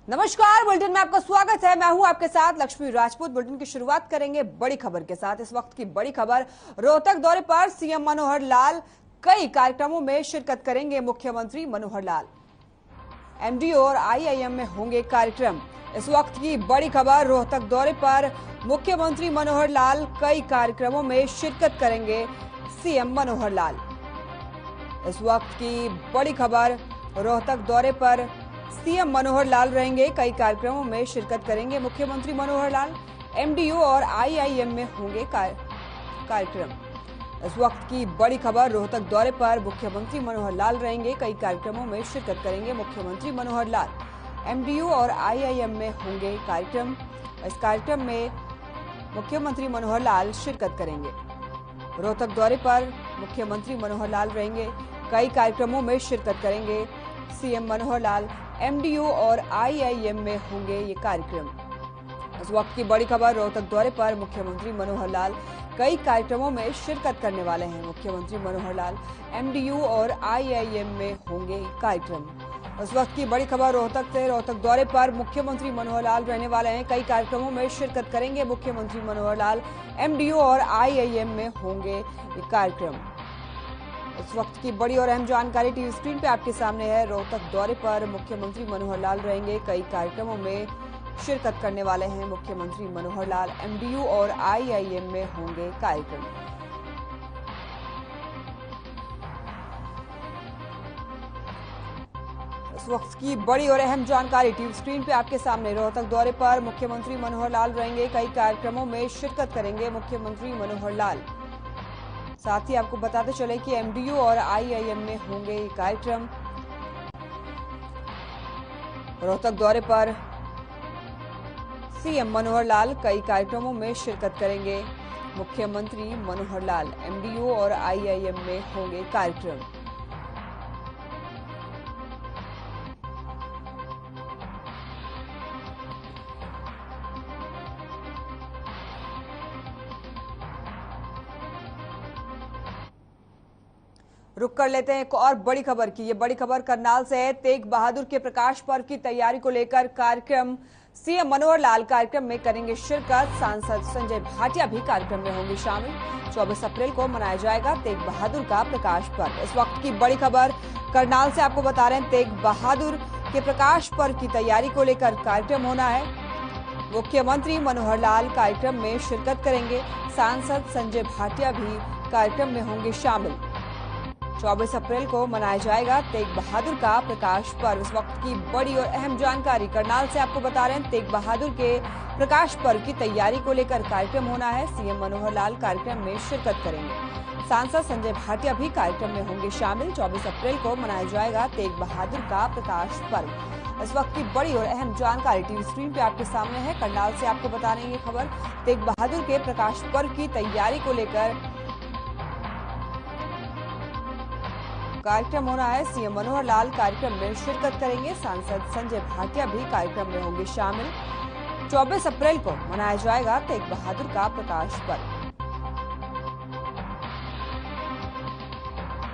नमस्कार, बुलेटिन में आपका स्वागत है। मैं हूं आपके साथ लक्ष्मी राजपूत। बुलेटिन की शुरुआत करेंगे बड़ी खबर के साथ। इस वक्त की बड़ी खबर, रोहतक दौरे पर सीएम मनोहर लाल, कई कार्यक्रमों में शिरकत करेंगे मुख्यमंत्री मनोहर लाल। एमडीओ और आईआईएम में होंगे कार्यक्रम। इस वक्त की बड़ी खबर, रोहतक दौरे पर मुख्यमंत्री मनोहर लाल, कई कार्यक्रमों में शिरकत करेंगे सीएम मनोहर लाल। इस वक्त की बड़ी खबर, रोहतक दौरे पर सीएम मनोहर लाल रहेंगे, कई कार्यक्रमों में शिरकत करेंगे मुख्यमंत्री मनोहर लाल। एमडीयू और आईआईएम में होंगे कार्यक्रम। इस वक्त की बड़ी खबर, रोहतक दौरे पर मुख्यमंत्री मनोहर लाल रहेंगे, कई कार्यक्रमों में शिरकत करेंगे मुख्यमंत्री मनोहर लाल। एमडीयू और आईआईएम में होंगे कार्यक्रम। इस कार्यक्रम में मुख्यमंत्री मनोहर लाल शिरकत करेंगे। रोहतक दौरे पर मुख्यमंत्री मनोहर लाल रहेंगे, कई कार्यक्रमों में शिरकत करेंगे सीएम मनोहर लाल। एमडीयू और आईआईएम में होंगे ये कार्यक्रम। इस वक्त की बड़ी खबर, रोहतक दौरे पर मुख्यमंत्री मनोहर लाल, कई कार्यक्रमों में शिरकत करने वाले हैं मुख्यमंत्री मनोहर लाल। एमडीयू और आईआईएम में होंगे कार्यक्रम। इस वक्त की बड़ी खबर, रोहतक से, रोहतक दौरे पर मुख्यमंत्री मनोहर लाल रहने वाले हैं, कई कार्यक्रमों में शिरकत करेंगे मुख्यमंत्री मनोहर लाल। एमडीयू और आईआईएम में होंगे ये कार्यक्रम। इस वक्त की बड़ी और अहम जानकारी टीवी स्क्रीन पे आपके सामने है। रोहतक दौरे पर मुख्यमंत्री मनोहर लाल रहेंगे, कई कार्यक्रमों में शिरकत करने वाले हैं मुख्यमंत्री मनोहर लाल। एमडीयू और आईआईएम में होंगे कार्यक्रम। इस वक्त की बड़ी और अहम जानकारी टीवी स्क्रीन पे आपके सामने। रोहतक दौरे पर मुख्यमंत्री मनोहर लाल रहेंगे, कई कार्यक्रमों में शिरकत करेंगे मुख्यमंत्री मनोहर लाल। साथ ही आपको बताते चले कि एमडीयू और आईआईएम में होंगे ये कार्यक्रम। रोहतक दौरे पर सीएम मनोहर लाल, कई कार्यक्रमों में शिरकत करेंगे मुख्यमंत्री मनोहर लाल। एमडीयू और आईआईएम में होंगे कार्यक्रम। रुक कर लेते हैं एक और बड़ी खबर की। ये बड़ी खबर करनाल से है। तेग बहादुर के प्रकाश पर्व की तैयारी को लेकर कार्यक्रम। सीएम मनोहर लाल कार्यक्रम में करेंगे शिरकत। सांसद संजय भाटिया भी कार्यक्रम में होंगे शामिल। 24 अप्रैल को मनाया जाएगा तेग बहादुर का प्रकाश पर्व। इस वक्त की बड़ी खबर, करनाल से आपको बता रहे हैं, तेग बहादुर के प्रकाश पर्व की तैयारी को लेकर कार्यक्रम होना है। मुख्यमंत्री मनोहर लाल कार्यक्रम में शिरकत करेंगे। सांसद संजय भाटिया भी कार्यक्रम में होंगे शामिल। 24 अप्रैल को मनाया जाएगा तेग बहादुर का प्रकाश पर्व। इस वक्त की बड़ी और अहम जानकारी, करनाल से आपको बता रहे हैं, तेग बहादुर के प्रकाश पर्व की तैयारी को लेकर कार्यक्रम होना है। सीएम मनोहर लाल कार्यक्रम में शिरकत करेंगे। सांसद संजय भाटिया भी कार्यक्रम में होंगे शामिल। 24 अप्रैल को मनाया जाएगा तेग बहादुर का प्रकाश पर्व। इस वक्त की बड़ी और अहम जानकारी टीवी स्क्रीन पे आपके सामने है। करनाल से आपको बता रहे हैं ये खबर, तेग बहादुर के प्रकाश पर्व की तैयारी को लेकर कार्यक्रम होना है। सीएम मनोहर लाल कार्यक्रम में शिरकत करेंगे। सांसद संजय भाटिया भी कार्यक्रम में होंगे शामिल। 24 अप्रैल को मनाया जाएगा तेग बहादुर का प्रकाश पर्व।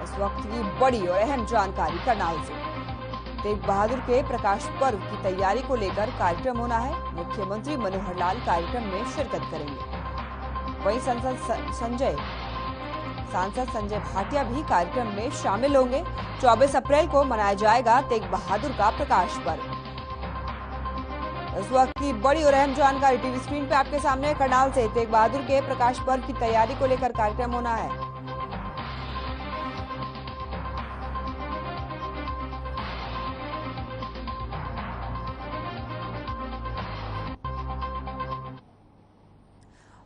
इस वक्त की बड़ी और अहम जानकारी करनाल से। तेग बहादुर के प्रकाश पर्व की तैयारी को लेकर कार्यक्रम होना है। मुख्यमंत्री मनोहर लाल कार्यक्रम में शिरकत करेंगे। वहीं सांसद संजय भाटिया भी कार्यक्रम में शामिल होंगे। 24 अप्रैल को मनाया जाएगा तेग बहादुर का प्रकाश पर्व। इस वक्त की बड़ी और अहम जानकारी टीवी स्क्रीन पे आपके सामने, करनाल से तेग बहादुर के प्रकाश पर्व की तैयारी को लेकर कार्यक्रम होना है।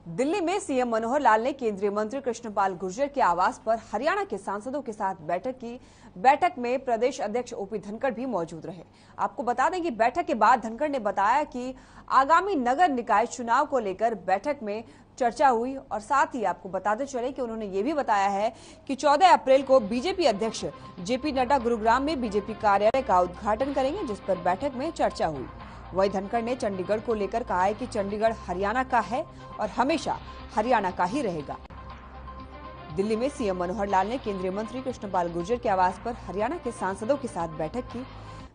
दिल्ली में सीएम मनोहर लाल ने केंद्रीय मंत्री कृष्णपाल गुर्जर के आवास पर हरियाणा के सांसदों के साथ बैठक की। बैठक में प्रदेश अध्यक्ष ओपी धनखड़ भी मौजूद रहे। आपको बता दें कि बैठक के बाद धनखड़ ने बताया कि आगामी नगर निकाय चुनाव को लेकर बैठक में चर्चा हुई और साथ ही आपको बताते चले कि उन्होंने ये भी बताया है कि 14 अप्रैल को बीजेपी अध्यक्ष जेपी नड्डा गुरुग्राम में बीजेपी कार्यालय का उद्घाटन करेंगे, जिस पर बैठक में चर्चा हुई। वहीं धनखड़ ने चंडीगढ़ को लेकर कहा है कि चंडीगढ़ हरियाणा का है और हमेशा हरियाणा का ही रहेगा। दिल्ली में सीएम मनोहर लाल ने केंद्रीय मंत्री कृष्णपाल गुर्जर के आवास पर हरियाणा के सांसदों के साथ बैठक की।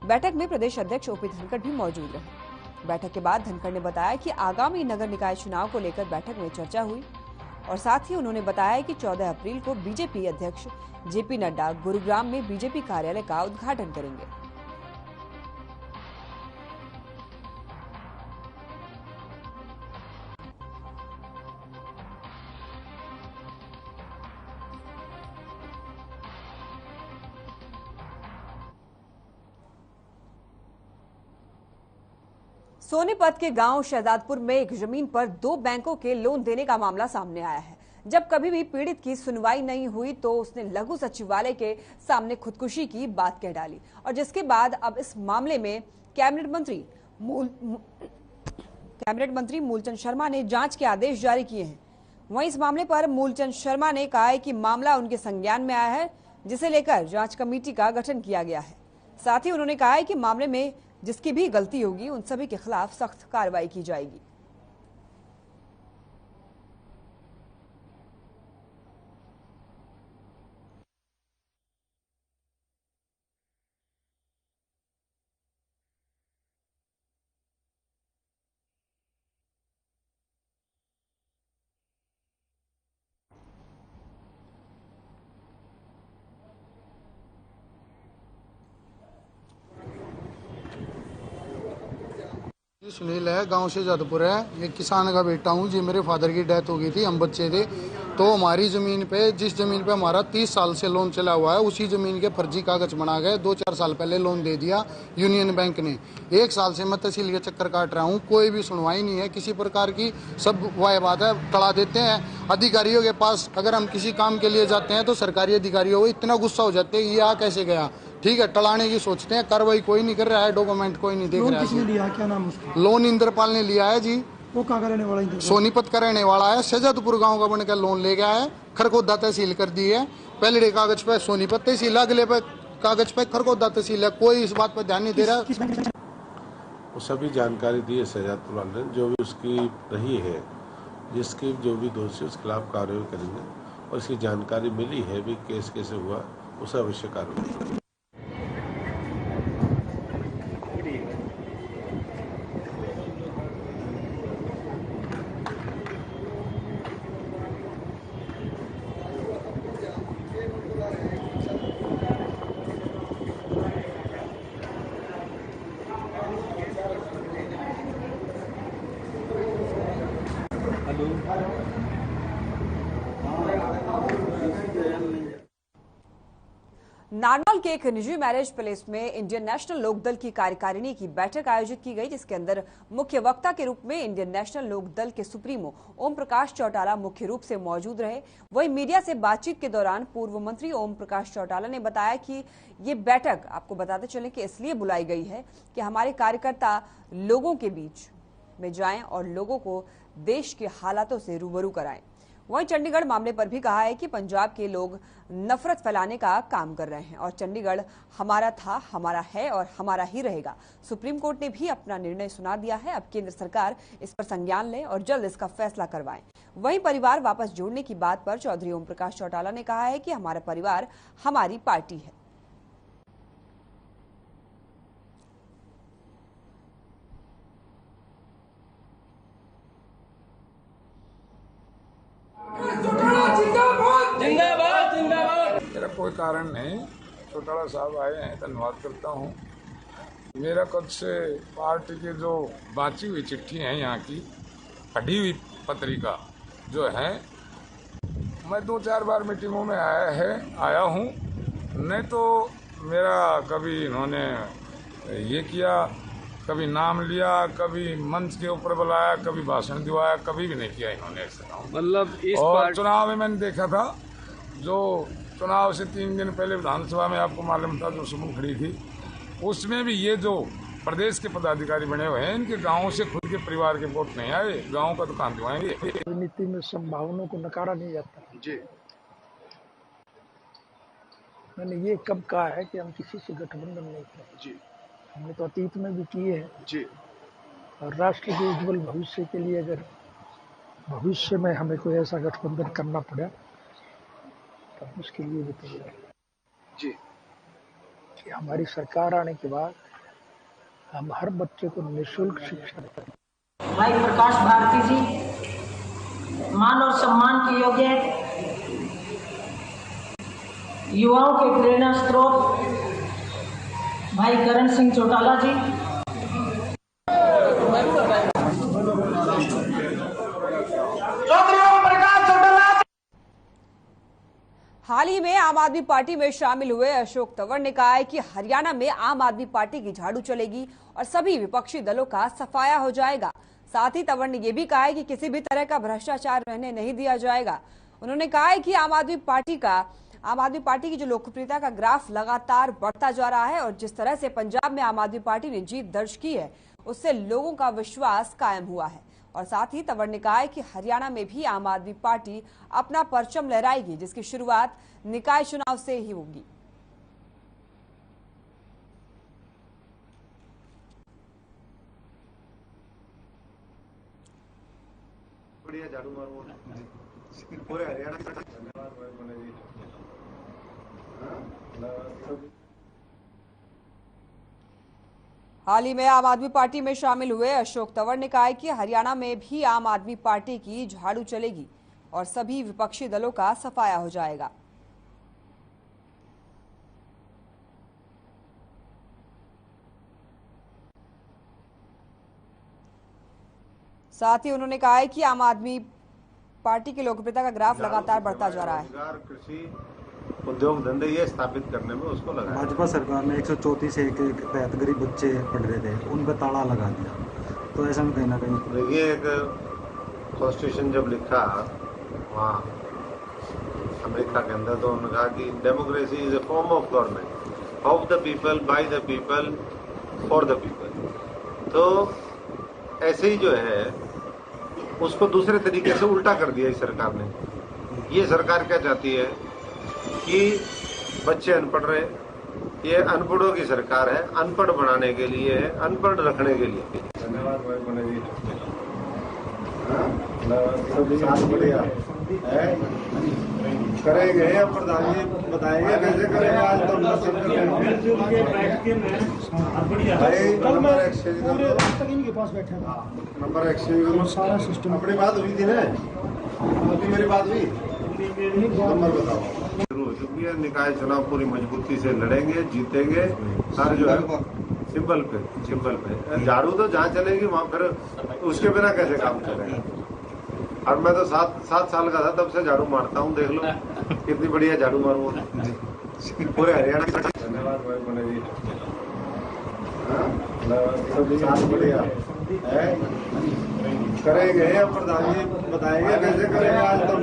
बैठक में प्रदेश अध्यक्ष ओपी धनखड़ भी मौजूद रहे। बैठक के बाद धनखड़ ने बताया कि आगामी नगर निकाय चुनाव को लेकर बैठक में चर्चा हुई और साथ ही उन्होंने बताया कि 14 अप्रैल को बीजेपी अध्यक्ष जेपी नड्डा गुरुग्राम में बीजेपी कार्यालय का उद्घाटन करेंगे। सोनीपत के गांव शहजादपुर में एक जमीन पर 2 बैंकों के लोन देने का मामला सामने आया है। जब कभी भी पीड़ित की सुनवाई नहीं हुई तो उसने लघु सचिवालय के सामने खुदकुशी की बात कह डाली और जिसके बाद अब इस मामले में कैबिनेट मंत्री मूलचंद शर्मा ने जांच के आदेश जारी किए हैं। वहीं इस मामले पर मूलचंद शर्मा ने कहा है कि मामला उनके संज्ञान में आया है, जिसे लेकर जांच कमेटी का गठन किया गया है। साथ ही उन्होंने कहा है कि मामले में जिसकी भी गलती होगी उन सभी के खिलाफ सख्त कार्रवाई की जाएगी। सुनील है, गांव से जादपुर है। एक किसान का बेटा हूँ जी। मेरे फादर की डेथ हो गई थी, हम बच्चे थे। तो हमारी जमीन पे, जिस जमीन पे हमारा 30 साल से लोन चला हुआ है, उसी जमीन के फर्जी कागज बना गए। 2-4 साल पहले लोन दे दिया यूनियन बैंक ने। 1 साल से मैं तहसील के चक्कर काट रहा हूँ, कोई भी सुनवाई नहीं है किसी प्रकार की। सब वाह बात है, टला देते हैं अधिकारियों के पास। अगर हम किसी काम के लिए जाते हैं तो सरकारी अधिकारियों को इतना गुस्सा हो जाते हैं कि यह कैसे गया। ठीक है, टलाने की सोचते हैं, कार्रवाई कोई नहीं कर रहा है, डॉक्यूमेंट कोई नहीं देख रहा है। किसने लिया, क्या नाम उसका? लोन इंद्रपाल ने लिया है जी। वो कहाँ का रहने वाला है? सोनीपत का रहने वाला है। शहजादपुर गांव का बनकर लोन ले गया है। खरगोदा तहसील कर दी है। पहले कागज पे सोनीपत तहसील, अगले पे कागज पे खरगोदा तहसील है। कोई इस बात पर ध्यान नहीं दे रहा। वो सभी जानकारी दी है शहजादपुर वाले ने, जो भी उसकी रही है, जिसकी जो भी दोषी उसके खिलाफ कार्रवाई करेंगे। और इसकी जानकारी मिली है भी केस कैसे हुआ, उसे अवश्य कार्रवाई करेंगे। नारनौल के एक निजी मैरिज पैलेस में इंडियन नेशनल लोकदल की कार्यकारिणी की बैठक आयोजित की गई, जिसके अंदर मुख्य वक्ता के रूप में इंडियन नेशनल लोकदल के सुप्रीमो ओम प्रकाश चौटाला मुख्य रूप से मौजूद रहे। वहीं मीडिया से बातचीत के दौरान पूर्व मंत्री ओम प्रकाश चौटाला ने बताया कि ये बैठक आपको बताते चलें कि इसलिए बुलाई गई है कि हमारे कार्यकर्ता लोगों के बीच में जाएं और लोगों को देश के हालातों से रूबरू कराएं। वहीं चंडीगढ़ मामले पर भी कहा है कि पंजाब के लोग नफरत फैलाने का काम कर रहे हैं और चंडीगढ़ हमारा था, हमारा है और हमारा ही रहेगा। सुप्रीम कोर्ट ने भी अपना निर्णय सुना दिया है। अब केंद्र सरकार इस पर संज्ञान ले और जल्द इसका फैसला करवाए। वहीं परिवार वापस जोड़ने की बात पर चौधरी ओम प्रकाश चौटाला ने कहा है कि हमारा परिवार हमारी पार्टी है। मेरा कोई कारण नहीं, चौटाला साहब आए हैं, धन्यवाद करता हूँ। मेरा कद से पार्टी की जो बाँची हुई चिट्ठी है, यहाँ की पढ़ी हुई पत्रिका जो है, मैं 2-4 बार मीटिंगों में आया हूँ। नहीं तो मेरा कभी इन्होंने ये किया, कभी नाम लिया, कभी मंच के ऊपर बुलाया, कभी भाषण दिवाया, कभी भी नहीं किया इन्होंने ऐसा काम। मतलब इस और चुनाव में मैंने देखा था, जो चुनाव से 3 दिन पहले विधानसभा में आपको मालूम था जो सुमन खड़ी थी, उसमें भी ये जो प्रदेश के पदाधिकारी बने हुए हैं, इनके गाँव से खुद के परिवार के वोट नहीं आए, गाँव का तो काम दिवाएंगे। राजनीति में संभावनाओं को नकारा नहीं जाता जी। मैंने ये कब कहा है कि हम किसी से गठबंधन नहीं करें जी। हमने तो अतीत में भी किए हैं जी। और राष्ट्र के उज्जवल भविष्य के लिए अगर भविष्य में हमें कोई ऐसा गठबंधन करना पड़ा तो उसके लिए भी तैयार जी। कि हमारी सरकार आने के बाद हम हर बच्चे को निःशुल्क शिक्षा देते हैं। भाई प्रकाश भारती जी, मान और सम्मान के योग्य युवाओं के प्रेरणा स्रोत भाई करण सिंह चौटाला जी, हाल ही में आम आदमी पार्टी में शामिल हुए अशोक तंवर ने कहा है कि हरियाणा में आम आदमी पार्टी की झाड़ू चलेगी और सभी विपक्षी दलों का सफाया हो जाएगा। साथ ही तंवर ने यह भी कहा है कि किसी भी तरह का भ्रष्टाचार रहने नहीं दिया जाएगा। उन्होंने कहा है कि आम आदमी पार्टी की जो लोकप्रियता का ग्राफ लगातार बढ़ता जा रहा है और जिस तरह से पंजाब में आम आदमी पार्टी ने जीत दर्ज की है उससे लोगों का विश्वास कायम हुआ है। और साथ ही तंवर ने कहा है कि हरियाणा में भी आम आदमी पार्टी अपना परचम लहराएगी, जिसकी शुरुआत निकाय चुनाव से ही होगी। बढ़िया झाड़ू मारो पूरे हरियाणा। हाल ही में आम आदमी पार्टी में शामिल हुए अशोक तंवर ने कहा है कि हरियाणा में भी आम आदमी पार्टी की झाड़ू चलेगी और सभी विपक्षी दलों का सफाया हो जाएगा। साथ ही उन्होंने कहा है कि आम आदमी पार्टी की लोकप्रियता का ग्राफ लगातार बढ़ता जा रहा है। कृषि उद्योग धंधे ये स्थापित करने में उसको लगा। भाजपा सरकार ने 134 एक के तहत गरीब बच्चे पढ़ रहे थे, उन पर ताला लगा दिया। तो ऐसा में कहीं ना कहीं देखिए, एक कॉन्स्टिट्यूशन जब लिखा वहाँ अमेरिका के अंदर, तो उन्होंने कहा कि democracy is a form of government of the people, by the people, for the people. तो ऐसे ही जो है उसको दूसरे तरीके से उल्टा कर दिया इस सरकार ने। ये सरकार क्या चाहती है कि बच्चे अनपढ़ रहे, ये अनपढ़ों की सरकार है, अनपढ़ बनाने के लिए है, अनपढ़ रखने के लिए। धन्यवाद भाई बने जी। बढ़िया करेंगे प्रधान जी, बताएंगे कैसे करेंगे। आज तो नंबर एक्सचेंज इनके पास बैठे हैं। नंबर एक्सचेंज सारा सिस्टम। अपनी बात हुई थी ना, अभी मेरी बात हुई। नंबर बताओ। शुरू हो चुकी है, निकाय चुनाव पूरी मजबूती से लड़ेंगे, जीतेंगे। सारे जो है सिंबल पे झाड़ू तो जहाँ चलेगी वहाँ, फिर उसके बिना कैसे काम चलेगा। और मैं तो 7 साल का था तब से झाड़ू मारता हूँ, देख लो कितनी बढ़िया झाड़ू मारूंगा पूरे हरियाणा। धन्यवाद भाई बने जी। बढ़िया करेंगे प्रधान जी, बताएंगे कैसे करेंगे। आज तो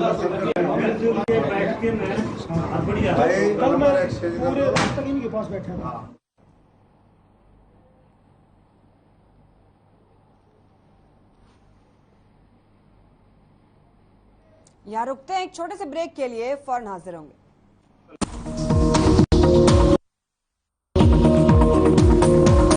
नंबर एक्सचेंज इनके पास बैठे हैं। यहाँ रुकते हैं एक छोटे से ब्रेक के लिए, फौरन हाजिर होंगे।